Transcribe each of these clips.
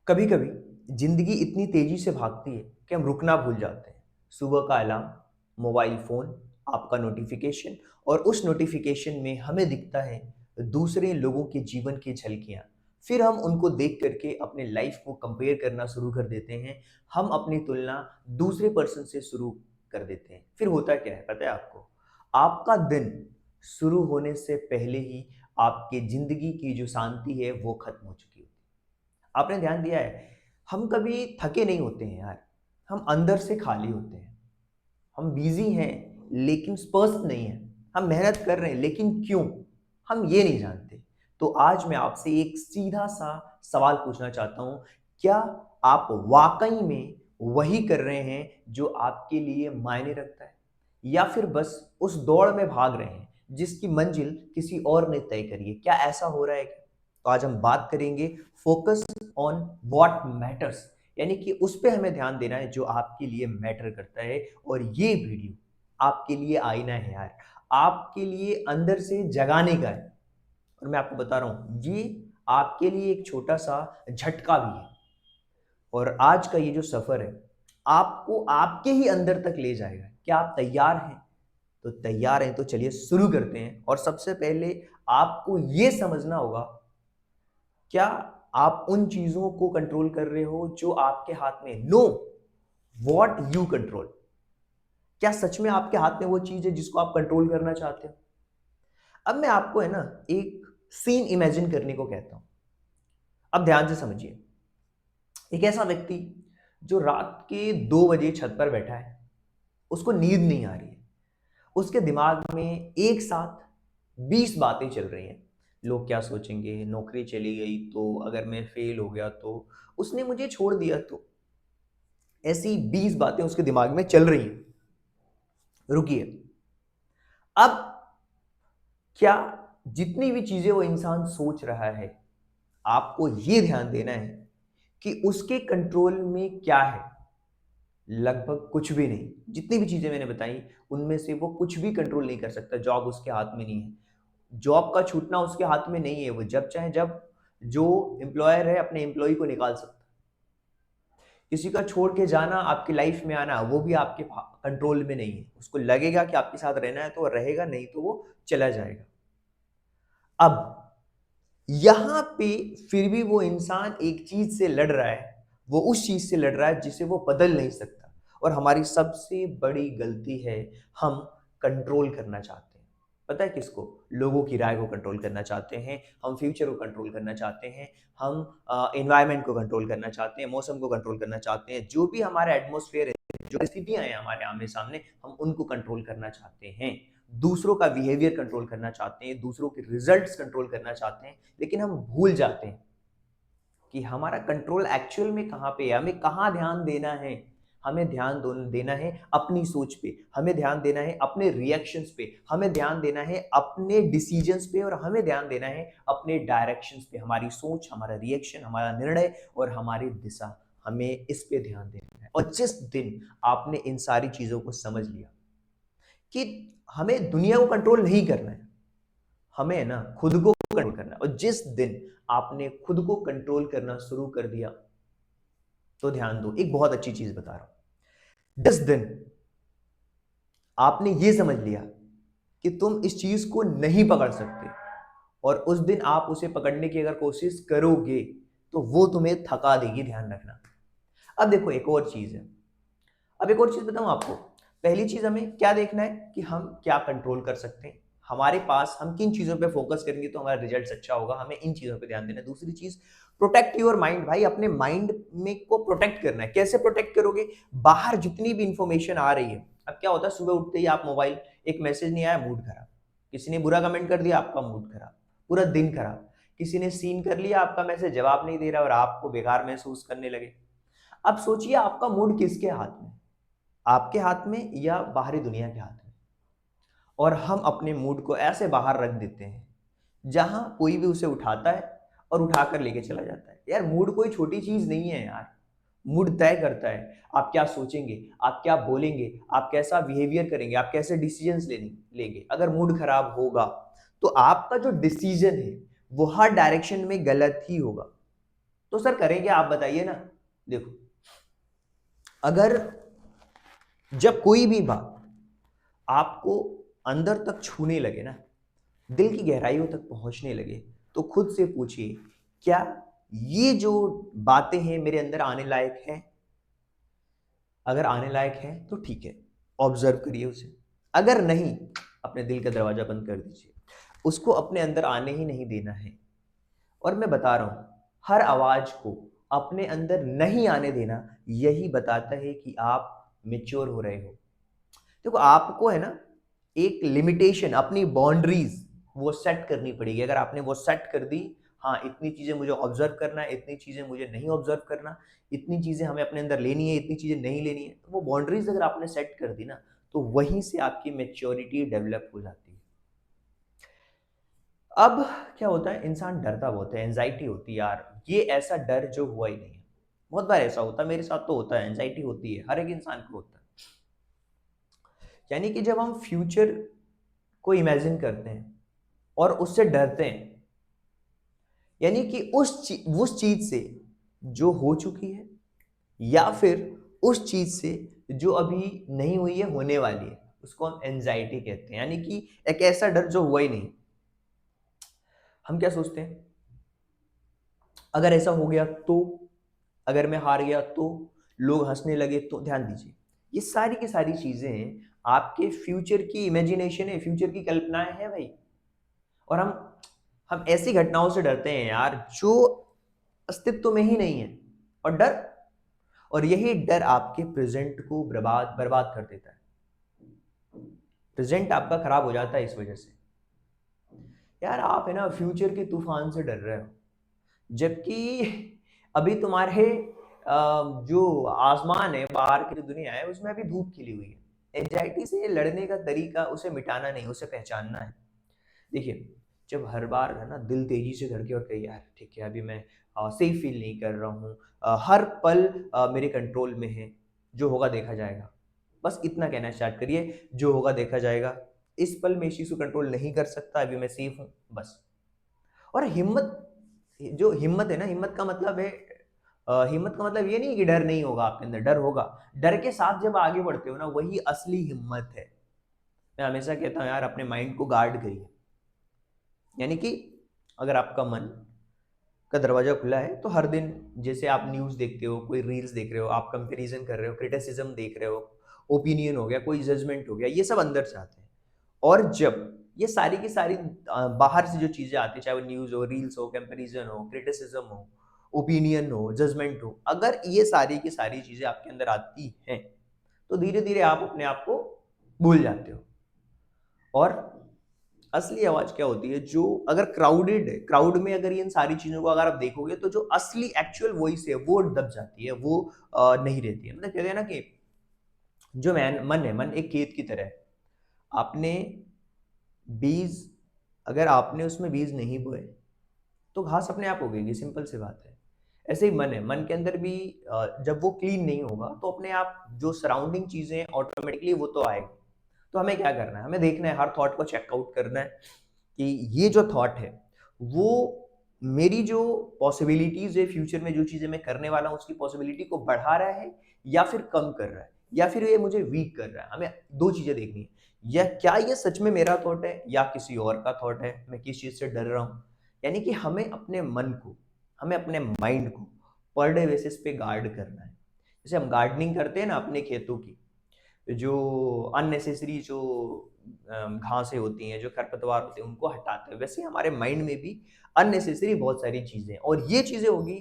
कभी कभी जिंदगी इतनी तेजी से भागती है कि हम रुकना भूल जाते हैं। सुबह का अलार्म, मोबाइल फोन, आपका नोटिफिकेशन, और उस नोटिफिकेशन में हमें दिखता है दूसरे लोगों के जीवन की झलकियां। फिर हम उनको देख करके अपने लाइफ को कंपेयर करना शुरू कर देते हैं। हम अपनी तुलना दूसरे पर्सन से शुरू कर देते हैं। फिर होता क्या है पता है आपको? आपका दिन शुरू होने से पहले ही आपकी जिंदगी की जो शांति है वो खत्म हो चुकी होती है। आपने ध्यान दिया है, हम कभी थके नहीं होते हैं यार, हम अंदर से खाली होते हैं। हम बिजी हैं लेकिन स्वस्थ नहीं हैं। हम मेहनत कर रहे हैं लेकिन क्यों, हम ये नहीं जानते। तो आज मैं आपसे एक सीधा सा सवाल पूछना चाहता हूं। क्या आप वाकई में वही कर रहे हैं जो आपके लिए मायने रखता है, या फिर बस उस दौड़ में भाग रहे हैं जिसकी मंजिल किसी और ने तय करी है? क्या ऐसा हो रहा है क्या? तो आज हम बात करेंगे फोकस ऑन व्हाट मैटर्स, यानी कि उस पे हमें ध्यान देना है जो आपके लिए मैटर करता है। और ये वीडियो आपके लिए आईना है यार, आपके लिए अंदर से जगाने का है। और मैं आपको बता रहा हूं, ये आपके लिए एक छोटा सा झटका भी है। और आज का ये जो सफर है आपको आपके ही अंदर तक ले जाएगा। क्या आप तैयार हैं? तो तैयार हैं तो चलिए शुरू करते हैं। और सबसे पहले आपको ये समझना होगा, क्या आप उन चीजों को कंट्रोल कर रहे हो जो आपके हाथ में? No, what you control. क्या सच में आपके हाथ में वो चीज है जिसको आप कंट्रोल करना चाहते हो? अब मैं आपको है ना एक सीन इमेजिन करने को कहता हूं। अब ध्यान से समझिए। एक ऐसा व्यक्ति जो रात के 2 बजे छत पर बैठा है, उसको नींद नहीं आ रही है। उसके दिमाग में एक साथ 20 बातें चल रही हैं। लोग क्या सोचेंगे, नौकरी चली गई तो, अगर मैं फेल हो गया तो, उसने मुझे छोड़ दिया तो। ऐसी 20 बातें उसके दिमाग में चल रही हैं। रुकिए, अब क्या जितनी भी चीजें वो इंसान सोच रहा है, आपको ये ध्यान देना है कि उसके कंट्रोल में क्या है? लगभग कुछ भी नहीं। जितनी भी चीजें मैंने बताई उनमें से वो कुछ भी कंट्रोल नहीं कर सकता। जॉब उसके हाथ में नहीं है, जॉब का छूटना उसके हाथ में नहीं है। वो जब चाहे जब जो एम्प्लॉयर है अपने एम्प्लॉय को निकाल सकता है। किसी का छोड़ के जाना, आपकी लाइफ में आना, वो भी आपके कंट्रोल में नहीं है। उसको लगेगा कि आपके साथ रहना है तो वो रहेगा, नहीं तो वो चला जाएगा। अब यहां पे फिर भी वो इंसान एक चीज से लड़ रहा है। वो उस चीज से लड़ रहा है जिसे वो बदल नहीं सकता। और हमारी सबसे बड़ी गलती है, हम कंट्रोल करना चाहते हैं। पता है किसको? लोगों की राय को कंट्रोल करना चाहते हैं, हम फ्यूचर को कंट्रोल करना चाहते हैं, हम एनवायरनमेंट को कंट्रोल करना चाहते हैं, मौसम को कंट्रोल करना चाहते हैं। जो भी हमारा एटमोसफेयर है, जो स्थितियां हैं हमारे आमने सामने, हम उनको कंट्रोल करना चाहते हैं। दूसरों का बिहेवियर कंट्रोल करना चाहते हैं, दूसरों के रिजल्ट्स कंट्रोल करना चाहते हैं। लेकिन हम भूल जाते हैं कि हमारा कंट्रोल एक्चुअल में कहाँ पे है, हमें कहाँ ध्यान देना है। हमें ध्यान देना है अपनी सोच पे, हमें ध्यान देना है अपने रिएक्शंस पे, हमें ध्यान देना है अपने डिसीजंस पे, और हमें ध्यान देना है अपने डायरेक्शंस पे। हमारी सोच, हमारा रिएक्शन, हमारा निर्णय और हमारी दिशा, हमें इस पे ध्यान देना है। और जिस दिन आपने इन सारी चीजों को समझ लिया कि हमें दुनिया को कंट्रोल नहीं करना है, हमें है ना खुद को कंट्रोल करना है, और जिस दिन आपने खुद को कंट्रोल करना शुरू कर दिया, तो ध्यान दो, एक बहुत अच्छी चीज बता रहा हूं। जिस दिन आपने ये समझ लिया कि तुम इस चीज को नहीं पकड़ सकते, और उस दिन आप उसे पकड़ने की अगर कोशिश करोगे तो वो तुम्हें थका देगी। ध्यान रखना। अब देखो एक और चीज है। अब एक और चीज बताऊं आपको। पहली चीज हमें क्या देखना है कि हम क्या कंट्रोल कर सकते हैं, हमारे पास हम किन चीजों पे फोकस करेंगे तो हमारा रिजल्ट अच्छा होगा, हमें इन चीजों पे ध्यान देना है। दूसरी चीज, प्रोटेक्ट योर माइंड। भाई अपने माइंड में को प्रोटेक्ट करना है। कैसे प्रोटेक्ट करोगे? बाहर जितनी भी इंफॉर्मेशन आ रही है, अब क्या होता है, सुबह उठते ही आप मोबाइल, एक मैसेज नहीं आया, मूड खराब, किसी ने बुरा कमेंट कर दिया, आपका मूड खराब, पूरा दिन खराब, किसी ने सीन कर लिया, आपका मैसेज जवाब नहीं दे रहा और आपको बेकार महसूस करने लगे। अब सोचिए आपका मूड किसके हाथ में? आपके हाथ में या बाहरी दुनिया के हाथ में? और हम अपने मूड को ऐसे बाहर रख देते हैं जहां कोई भी उसे उठाता है और उठाकर लेके चला जाता है। यार मूड कोई छोटी चीज नहीं है यार। मूड तय करता है आप क्या सोचेंगे, आप क्या बोलेंगे, आप कैसा बिहेवियर करेंगे, आप कैसे डिसीजंस लेंगे। अगर मूड खराब होगा तो आपका जो डिसीजन है वो हर डायरेक्शन में गलत ही होगा। तो सर करें क्या, आप बताइए ना। देखो, अगर जब कोई भी बात आपको अंदर तक छूने लगे ना, दिल की गहराइयों तक पहुंचने लगे, तो खुद से पूछिए, क्या ये जो बातें हैं मेरे अंदर आने लायक हैं? अगर आने लायक है तो ठीक है, ऑब्जर्व करिए उसे। अगर नहीं, अपने दिल का दरवाजा बंद कर दीजिए, उसको अपने अंदर आने ही नहीं देना है। और मैं बता रहा हूं, हर आवाज को अपने अंदर नहीं आने देना, यही बताता है कि आप मेच्योर हो रहे हो। देखो, आपको है ना, एक लिमिटेशन, अपनी बाउंड्रीज वो सेट करनी पड़ेगी। अगर आपने वो सेट कर दी, हाँ इतनी चीजें मुझे ऑब्जर्व करना है, इतनी चीजें मुझे नहीं ऑब्जर्व करना, इतनी चीजें हमें अपने अंदर लेनी है, इतनी चीजें नहीं लेनी है, तो वो बाउंड्रीज अगर आपने सेट कर दी ना, तो वहीं से आपकी मेच्योरिटी डेवलप हो जाती है। अब क्या होता है, इंसान डरता बहुत है, एंजाइटी होती है, यार ये ऐसा डर जो हुआ ही नहीं है। बहुत बार ऐसा होता है, मेरे साथ तो होता है, एंजाइटी होती है, हर एक इंसान को होता है। यानी कि जब हम फ्यूचर को इमेजिन करते हैं और उससे डरते हैं, यानी कि उस चीज से जो हो चुकी है, या फिर उस चीज से जो अभी नहीं हुई है, होने वाली है, उसको हम एंजाइटी कहते हैं। यानी कि एक ऐसा डर जो हुआ ही नहीं। हम क्या सोचते हैं, अगर ऐसा हो गया तो, अगर मैं हार गया तो, लोग हंसने लगे तो। ध्यान दीजिए, ये सारी की सारी चीजें आपके फ्यूचर की इमेजिनेशन है, फ्यूचर की कल्पनाएं हैं भाई। और हम ऐसी घटनाओं से डरते हैं यार जो अस्तित्व में ही नहीं है। और डर, और यही डर आपके प्रेजेंट को बर्बाद बर्बाद कर देता है। प्रेजेंट आपका खराब हो जाता है इस वजह से। यार आप है ना फ्यूचर के तूफान से डर रहे हो, जबकि अभी तुम्हारे जो आसमान है, बाहर की जो दुनिया है, उसमें अभी धूप खिली हुई है। एंजाइटी से लड़ने का तरीका उसे मिटाना नहीं, उसे पहचानना है। देखिए, जब हर बार है ना दिल तेजी से धड़के और कहे यार ठीक है, अभी मैं सेफ फील नहीं कर रहा हूँ, हर पल मेरे कंट्रोल में है, जो होगा देखा जाएगा। बस इतना कहना स्टार्ट करिए, जो होगा देखा जाएगा, इस पल में इस चीज को कंट्रोल नहीं कर सकता, अभी मैं सेफ हूँ बस। और हिम्मत, जो हिम्मत है ना, हिम्मत का मतलब है, हिम्मत का मतलब ये नहीं कि डर नहीं होगा आपके अंदर, डर होगा। डर के साथ जब आगे बढ़ते हो ना, वही असली हिम्मत है। मैं हमेशा कहता हूँ यार, अपने माइंड को गार्ड करिए। यानी कि अगर आपका मन का दरवाजा खुला है, तो हर दिन जैसे आप न्यूज़ देखते हो, कोई रील्स देख रहे हो, आप कंपैरिजन कर रहे हो, क्रिटिसिज्म देख रहे हो, ओपिनियन हो गया, कोई जजमेंट हो गया, ये सब अंदर से आते हैं। और जब ये सारी की सारी बाहर से जो चीजें आती है, चाहे वो न्यूज़ हो, रील्स हो, कंपैरिजन हो, क्रिटिसिज्म हो, ओपिनियन हो, जजमेंट हो, अगर ये सारी की सारी चीजें आपके अंदर आती हैं, तो धीरे धीरे आप अपने आप को भूल जाते हो। और असली आवाज क्या होती है, जो अगर क्राउडेड है, क्राउड में अगर इन सारी चीजों को अगर आप देखोगे, तो जो असली एक्चुअल वॉइस है वो दब जाती है, वो नहीं रहती है। मतलब कहते हैं ना कि जो मन है, मन एक खेत की तरह है। आपने बीज, अगर आपने उसमें बीज नहीं बोए, तो घास अपने आप उगेगी, सिंपल सी बात है। ऐसे ही मन है, मन के अंदर भी जब वो क्लीन नहीं होगा, तो अपने आप जो सराउंडिंग चीजें हैं ऑटोमेटिकली वो तो आएगी। तो हमें क्या करना है, हमें देखना है, हर थॉट को चेकआउट करना है कि ये जो थॉट है वो मेरी जो पॉसिबिलिटीज है, फ्यूचर में जो चीजें मैं करने वाला हूँ उसकी पॉसिबिलिटी को बढ़ा रहा है, या फिर कम कर रहा है, या फिर ये मुझे वीक कर रहा है। हमें दो चीजें देखनी है, या क्या ये सच में मेरा थॉट है या किसी और का थॉट है, मैं किस चीज से डर रहा हूँ। यानी कि हमें अपने मन को, हमें अपने माइंड को पर डे बेसिस पे गार्ड करना है। जैसे हम गार्डनिंग करते हैं ना अपने खेतों की, जो अननेसेसरी जो घासें होती हैं, जो खरपतवार होते हैं, उनको हटाते हैं, वैसे हमारे माइंड में भी अननेसेसरी बहुत सारी चीजें हैं। और ये चीजें होगी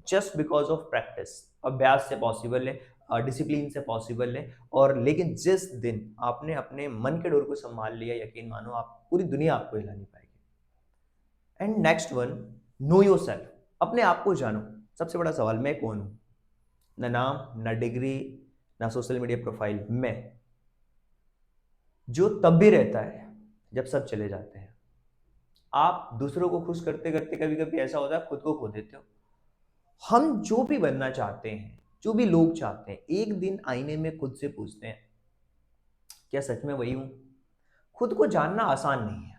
जस्ट बिकॉज ऑफ प्रैक्टिस, अभ्यास से पॉसिबल है, डिसिप्लिन से पॉसिबल है। और लेकिन जिस दिन आपने अपने मन के डोर को संभाल लिया, यकीन मानो आप पूरी दुनिया आपको हिला नहीं पाएगी। And next one, know your self, अपने आप को जानो। सबसे बड़ा सवाल, मैं कौन हूं? ना नाम, ना डिग्री, ना सोशल मीडिया प्रोफाइल, मैं, जो तब भी रहता है जब सब चले जाते हैं। आप दूसरों को खुश करते करते कभी कभी ऐसा होता है खुद को खो देते हो। हम जो भी बनना चाहते हैं, जो भी लोग चाहते हैं, एक दिन आईने में खुद से पूछते हैं, क्या सच में वही हूं? खुद को जानना आसान नहीं है।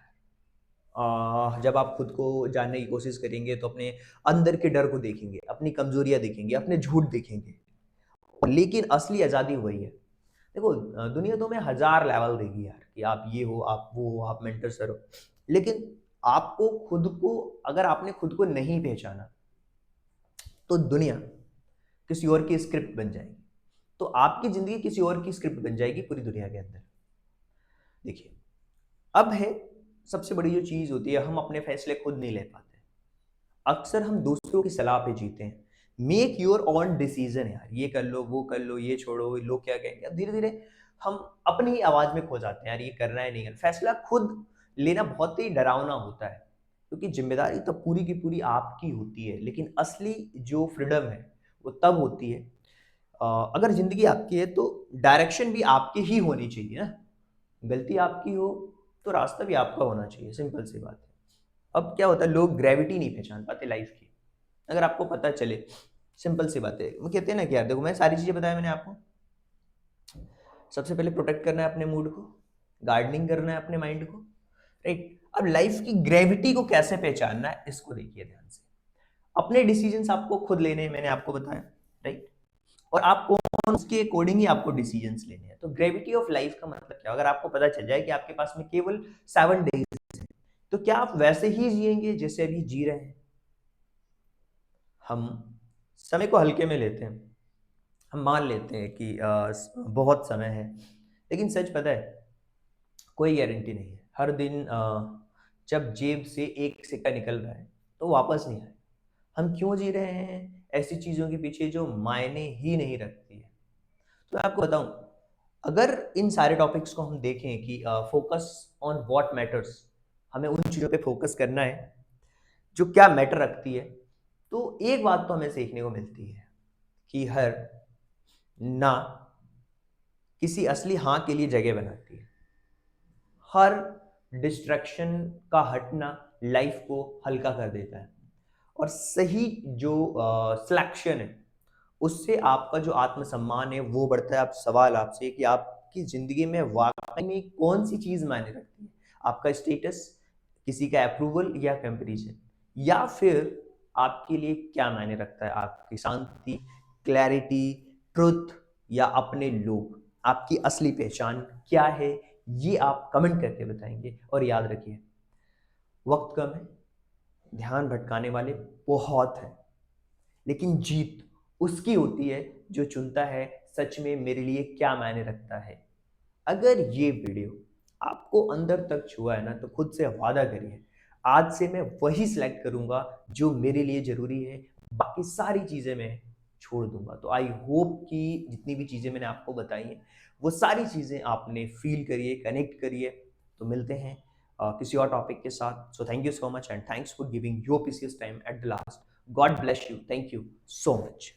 जब आप खुद को जानने की कोशिश करेंगे तो अपने अंदर के डर को देखेंगे, अपनी कमजोरियां देखेंगे, अपने झूठ देखेंगे। लेकिन असली आज़ादी वही है। देखो, दुनिया तुम्हें हज़ार लेवल देगी यार कि आप ये हो, आप वो हो, आप मेंटर सर हो। लेकिन आपको खुद को, अगर आपने खुद को नहीं पहचाना, तो दुनिया किसी और की स्क्रिप्ट बन जाएगी। तो आपकी ज़िंदगी किसी और की स्क्रिप्ट बन जाएगी पूरी दुनिया के अंदर। देखिए, अब है सबसे बड़ी जो चीज़ होती है, हम अपने फैसले खुद नहीं ले पाते। अक्सर हम दूसरों की सलाह पे जीते हैं। मेक योर ओन डिसीजन यार, ये कर लो, वो कर लो, ये छोड़ो, लोग क्या कहेंगे। अब धीरे-धीरे हम अपनी ही आवाज़ में खो जाते हैं, यार ये करना है, नहीं करना। फैसला खुद लेना बहुत ही डरावना होता है, क्योंकि ज़िम्मेदारी तो पूरी की पूरी आपकी होती है, लेकिन असली जो फ्रीडम है, वो तब होती है अगर ज़िंदगी आपकी है तो डायरेक्शन भी आपकी ही होनी चाहिए ना। गलती आपकी हो, तो रास्ता भी आपका होना चाहिए, सिंपल सी बात है। अब क्या होता है, लोग ग्रेविटी नहीं पहचान पाते लाइफ की। अगर आपको पता चले, सिंपल सी बात है, वो कहते हैं ना कि यार देखो, मैं सारी चीज़ें बताया मैंने आपको। सबसे पहले प्रोटेक्ट करना है अपने मूड को, गार्डनिंग करना है अपने माइंड को, राइट। अब लाइफ की ग्रेविटी को कैसे पहचानना है, इसको देखिए ध्यान से। अपने डिसीजंस आपको खुद लेने हैं, मैंने आपको बताया, राइट। और आप कौन, उसके अकॉर्डिंग ही आपको डिसीजंस लेने हैं। तो ग्रेविटी ऑफ लाइफ का मतलब क्या, अगर आपको पता चल जाए कि आपके पास में केवल 7 डेज, तो क्या आप वैसे ही जिएंगे जैसे अभी जी रहे हैं? हम समय को हल्के में लेते हैं। हम मान लेते हैं कि बहुत समय है, लेकिन सच पता है, कोई गारंटी नहीं है। हर दिन जब जेब से एक सिक्का निकल रहा है, तो वापस नहीं आए। हम क्यों जी रहे हैं ऐसी चीज़ों के पीछे जो मायने ही नहीं रखती है? तो मैं आपको बताऊं, अगर इन सारे टॉपिक्स को हम देखें कि फोकस ऑन व्हाट मैटर्स, हमें उन चीज़ों पे फोकस करना है जो क्या मैटर रखती है, तो एक बात तो हमें सीखने को मिलती है कि हर ना किसी असली हाँ के लिए जगह बनाती है। हर डिस्ट्रैक्शन का हटना लाइफ को हल्का कर देता है। और सही जो सिलेक्शन है, उससे आपका जो आत्मसम्मान है वो बढ़ता है। आप, सवाल आपसे कि आपकी ज़िंदगी में वाक़ई में कौन-सी चीज़ मायने रखती है? आपका स्टेटस, किसी का अप्रूवल या कंपैरिज़न? या फिर आपके लिए क्या मायने रखता है? आपकी शांति, क्लैरिटी, ट्रुथ या अपने लोग? आपकी असली पहचान क्या है? ये आप कमेंट करके बताएँगे। और याद रखिए, वक़्त कम है, ध्यान भटकाने वाले बहुत हैं। लेकिन जीत उसकी होती है जो चुनता है सच में मेरे लिए क्या मायने रखता है। अगर ये वीडियो आपको अंदर तक छुआ है ना, तो खुद से वादा करिए, आज से मैं वही सिलेक्ट करूंगा जो मेरे लिए जरूरी है, बाकी सारी चीजें मैं छोड़ दूंगा। तो आई होप कि जितनी भी चीजें मैंने आपको बताई हैं, वो सारी चीजें आपने फील करिए, कनेक्ट करिए। तो मिलते हैं किसी और टॉपिक के साथ। So thank you so much and thanks for giving your precious time at the last. God bless you, thank you so much.